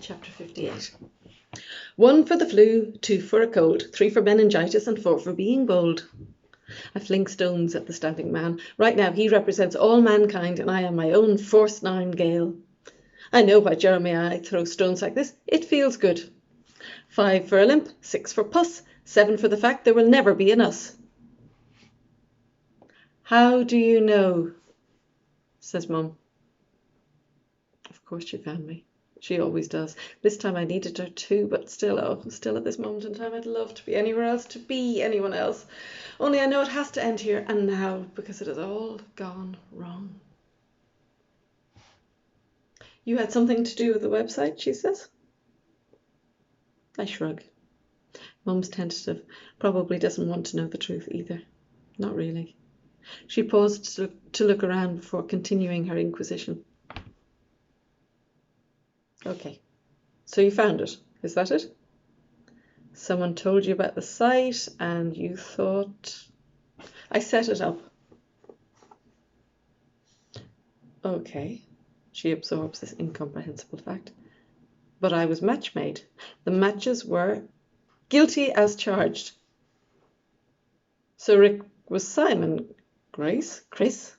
Chapter 58. 1 for the flu, 2 for a cold, 3 for meningitis, and 4 for being bold. I fling stones at the standing man. Right now he represents all mankind, and I am my own force 9 Gale. I know why Jeremy and I throw stones like this. It feels good. 5 for a limp, 6 for pus, 7 for the fact there will never be an us. How do you know? Says Mum. Of course she found me. She always does. This time I needed her too, but still at this moment in time I'd love to be anywhere else, to be anyone else. Only I know it has to end here and now, because it has all gone wrong. You had something to do with the website, she says. I shrug. Mum's tentative. Probably doesn't want to know the truth either. Not really. She paused to look around before continuing her inquisition. Okay, so you found it, is that it? Someone told you about the site and you thought... I set it up. Okay, she absorbs this incomprehensible fact. But I was match made. The matches were guilty as charged. So Rick was Simon, Grace, Chris.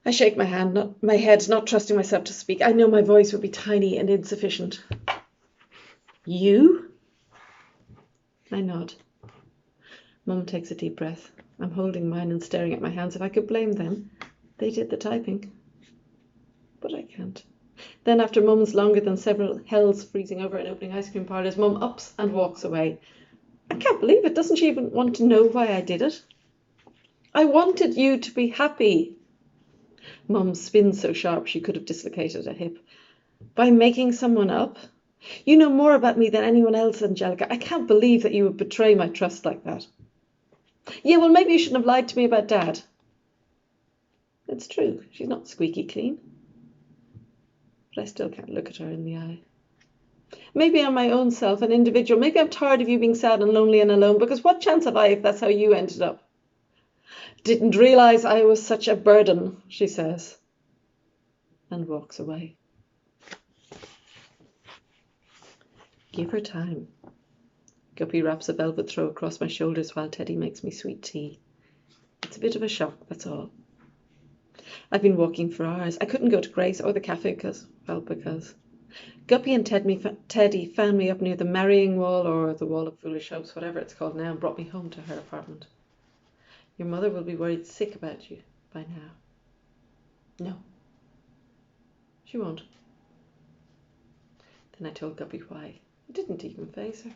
I shake my head, not trusting myself to speak. I know my voice would be tiny and insufficient. You? I nod. Mum takes a deep breath. I'm holding mine and staring at my hands. If I could blame them, they did the typing. But I can't. Then, after moments longer than several hells freezing over and opening ice cream parlours, Mum ups and walks away. I can't believe it. Doesn't she even want to know why I did it? I wanted you to be happy. Mum spins so sharp she could have dislocated a hip. By making someone up? You know more about me than anyone else, Angelica. I can't believe that you would betray my trust like that. Yeah, well, maybe you shouldn't have lied to me about Dad. It's true. She's not squeaky clean. But I still can't look at her in the eye. Maybe I'm my own self, an individual. Maybe I'm tired of you being sad and lonely and alone, because what chance have I if that's how you ended up? Didn't realise I was such a burden, she says, and walks away. Give her time. Guppy wraps a velvet throw across my shoulders while Teddy makes me sweet tea. It's a bit of a shock, that's all. I've been walking for hours. I couldn't go to Grace or the cafe because... Guppy and Teddy found me up near the marrying wall, or the wall of foolish hopes, whatever it's called now, and brought me home to her apartment. Your mother will be worried sick about you by now. No. She won't. Then I told Guppy why. It didn't even faze her.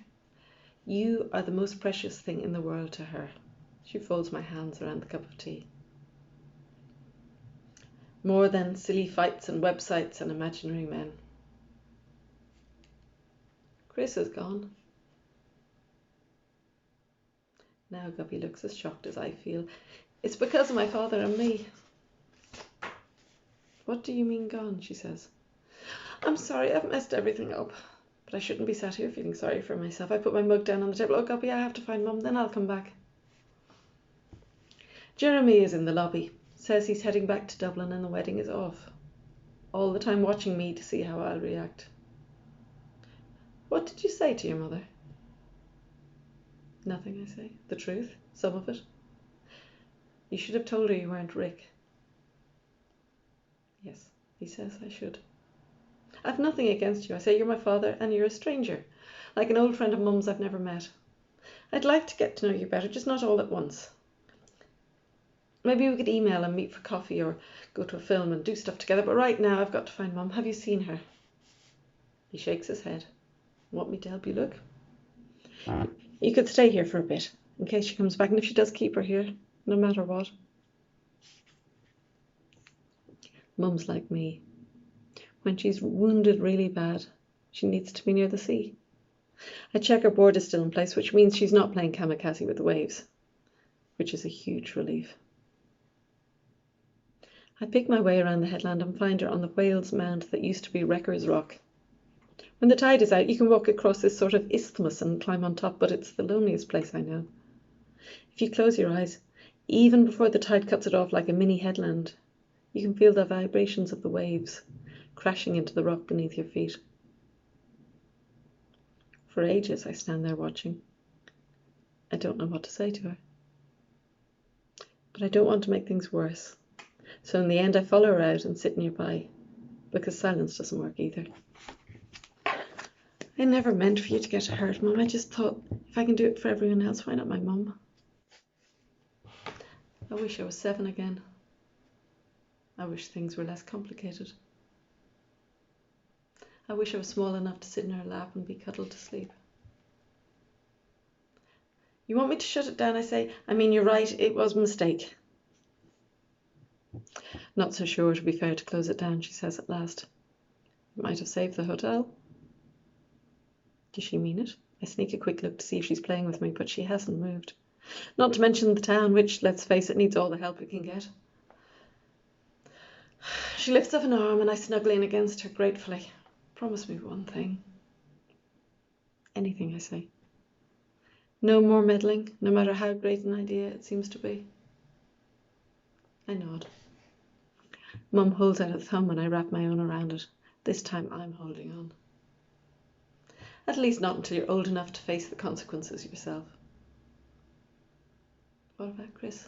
You are the most precious thing in the world to her. She folds my hands around the cup of tea. More than silly fights and websites and imaginary men. Chris is gone. Now Guppy looks as shocked as I feel. It's because of my father and me. What do you mean gone? She says. I'm sorry, I've messed everything up. But I shouldn't be sat here feeling sorry for myself. I put my mug down on the table. Oh, Guppy, I have to find Mum, then I'll come back. Jeremy is in the lobby. Says he's heading back to Dublin and the wedding is off. All the time watching me to see how I'll react. What did you say to your mother? Nothing, I say. The truth. Some of it. You should have told her you weren't Rick. Yes, he says I should. I've nothing against you. I say you're my father and you're a stranger. Like an old friend of Mum's I've never met. I'd like to get to know you better, just not all at once. Maybe we could email and meet for coffee or go to a film and do stuff together, but right now I've got to find Mum. Have you seen her? He shakes his head. Want me to help you look? You could stay here for a bit, in case she comes back, and if she does, keep her here, no matter what. Mum's like me. When she's wounded really bad, she needs to be near the sea. I check her board is still in place, which means she's not playing kamikaze with the waves, which is a huge relief. I pick my way around the headland and find her on the whale's mound that used to be Wrecker's Rock. When the tide is out, you can walk across this sort of isthmus and climb on top, but it's the loneliest place I know. If you close your eyes, even before the tide cuts it off like a mini headland, you can feel the vibrations of the waves crashing into the rock beneath your feet. For ages I stand there watching. I don't know what to say to her. But I don't want to make things worse. So in the end I follow her out and sit nearby, because silence doesn't work either. I never meant for you to get hurt, Mum. I just thought, if I can do it for everyone else, why not my mum? I wish I was 7 again. I wish things were less complicated. I wish I was small enough to sit in her lap and be cuddled to sleep. You want me to shut it down, I say? I mean, you're right, it was a mistake. Not so sure, to be fair, to close it down, she says at last. It might have saved the hotel. Does she mean it? I sneak a quick look to see if she's playing with me, but she hasn't moved. Not to mention the town, which, let's face it, needs all the help it can get. She lifts up an arm and I snuggle in against her gratefully. Promise me one thing. Anything, I say. No more meddling, no matter how great an idea it seems to be. I nod. Mum holds out a thumb and I wrap my own around it. This time I'm holding on. At least not until you're old enough to face the consequences yourself. What about Chris?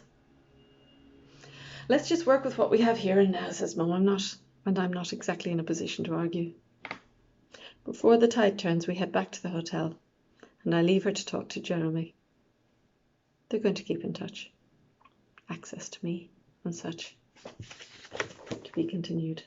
Let's just work with what we have here and now, says Mum. I'm not exactly in a position to argue. Before the tide turns, we head back to the hotel, and I leave her to talk to Jeremy. They're going to keep in touch. Access to me and such. To be continued.